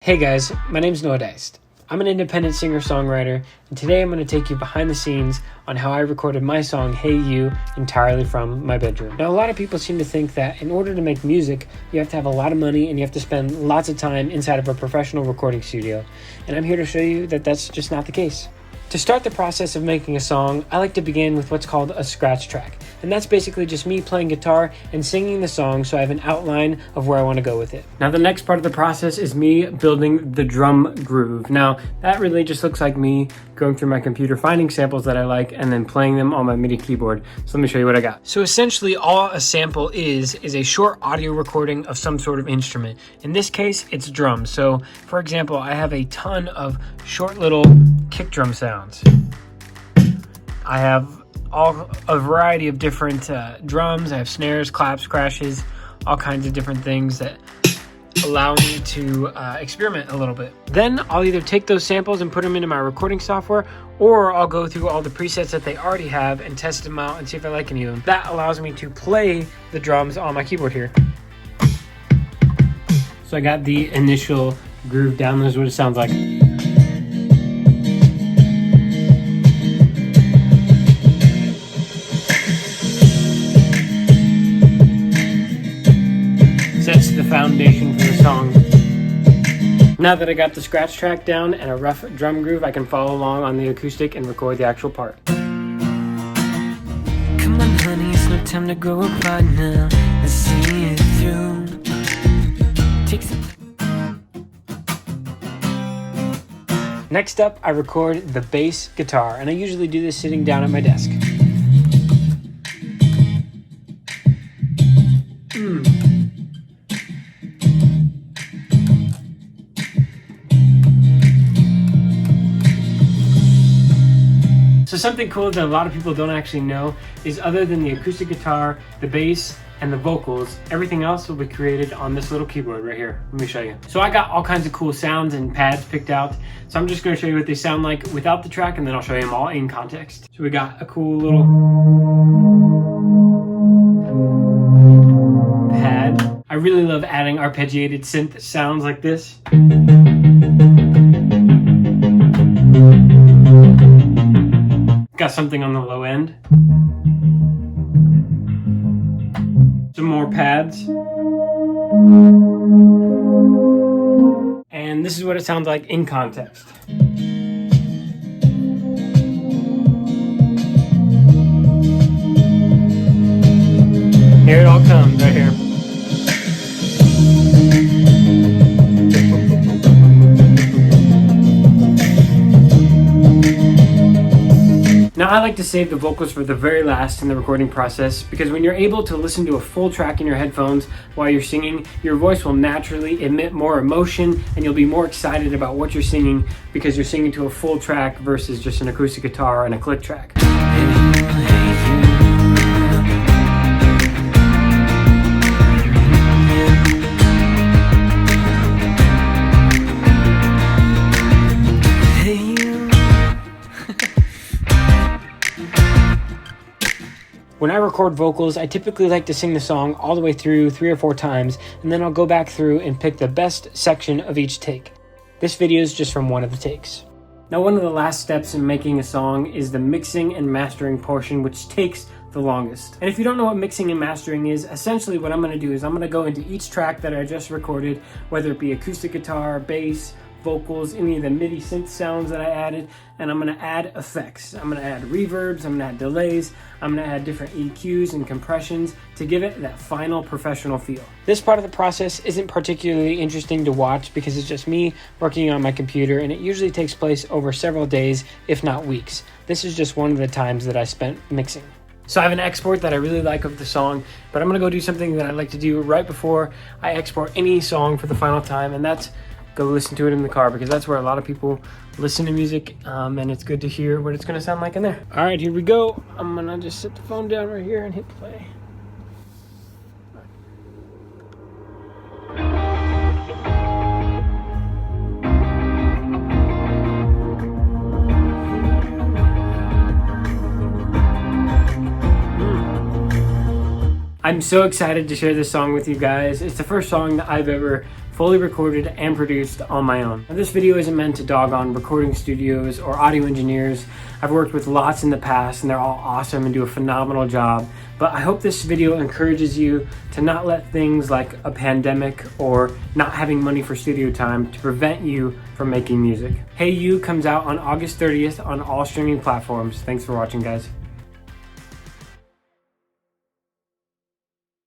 Hey guys, my name's Deist. I'm an independent singer-songwriter, and today I'm going to take you behind the scenes on how I recorded my song, Hey You, entirely from my bedroom. Now, a lot of people seem to think that in order to make music, you have to have a lot of money and you have to spend lots of time inside of a professional recording studio, and I'm here to show you that that's just not the case. To start the process of making a song, I like to begin with what's called a scratch track. And that's basically just me playing guitar and singing the song so I have an outline of where I want to go with it. Now the next part of the process is me building the drum groove. Now that really just looks like me going through my computer, finding samples that I like, and then playing them on my MIDI keyboard. So let me show you what I got. So essentially all a sample is a short audio recording of some sort of instrument. In this case, it's drums. So for example, I have a ton of short little kick drum sounds. I have a variety of different drums. I have snares, claps, crashes, all kinds of different things that allow me to experiment a little bit. Then I'll either take those samples and put them into my recording software, or I'll go through all the presets that they already have and test them out and see if I like any of them. That allows me to play the drums on my keyboard here. So I got the initial groove down. This is what it sounds like. Sets the foundation for the song. Now that I got the scratch track down and a rough drum groove, I can follow along on the acoustic and record the actual part. Come on honey, it's no time to go apart now. Let's see it through. Next up, I record the bass guitar, and I usually do this sitting down at my desk. So something cool that a lot of people don't actually know is other than the acoustic guitar, the bass, and the vocals, everything else will be created on this little keyboard right here. Let me show you. So I got all kinds of cool sounds and pads picked out. So I'm just gonna show you what they sound like without the track, and then I'll show you them all in context. So we got a cool little pad. I really love adding arpeggiated synth sounds like this. Got something on the low end. Some more pads. And this is what it sounds like in context. Here it all comes right here. Now I like to save the vocals for the very last in the recording process, because when you're able to listen to a full track in your headphones while you're singing, your voice will naturally emit more emotion and you'll be more excited about what you're singing because you're singing to a full track versus just an acoustic guitar and a click track. When I record vocals, I typically like to sing the song all the way through 3 or 4 times, and then I'll go back through and pick the best section of each take. This video is just from one of the takes. Now, one of the last steps in making a song is the mixing and mastering portion, which takes the longest. And if you don't know what mixing and mastering is, essentially what I'm going to do is I'm going to go into each track that I just recorded, whether it be acoustic guitar, bass, vocals, any of the MIDI synth sounds that I added, and I'm going to add effects. I'm going to add reverbs, I'm going to add delays, I'm going to add different EQs and compressions to give it that final professional feel. This part of the process isn't particularly interesting to watch because it's just me working on my computer, and it usually takes place over several days, if not weeks. This is just one of the times that I spent mixing. So I have an export that I really like of the song, but I'm going to go do something that I like to do right before I export any song for the final time, and that's go listen to it in the car, because that's where a lot of people listen to music, and it's good to hear what it's going to sound like in there. All right, here we go. I'm going to just set the phone down right here and hit play. I'm so excited to share this song with you guys. It's the first song that I've ever fully recorded and produced on my own. Now, this video isn't meant to dog on recording studios or audio engineers. I've worked with lots in the past and they're all awesome and do a phenomenal job. But I hope this video encourages you to not let things like a pandemic or not having money for studio time to prevent you from making music. Hey You comes out on August 30th on all streaming platforms. Thanks for watching, guys.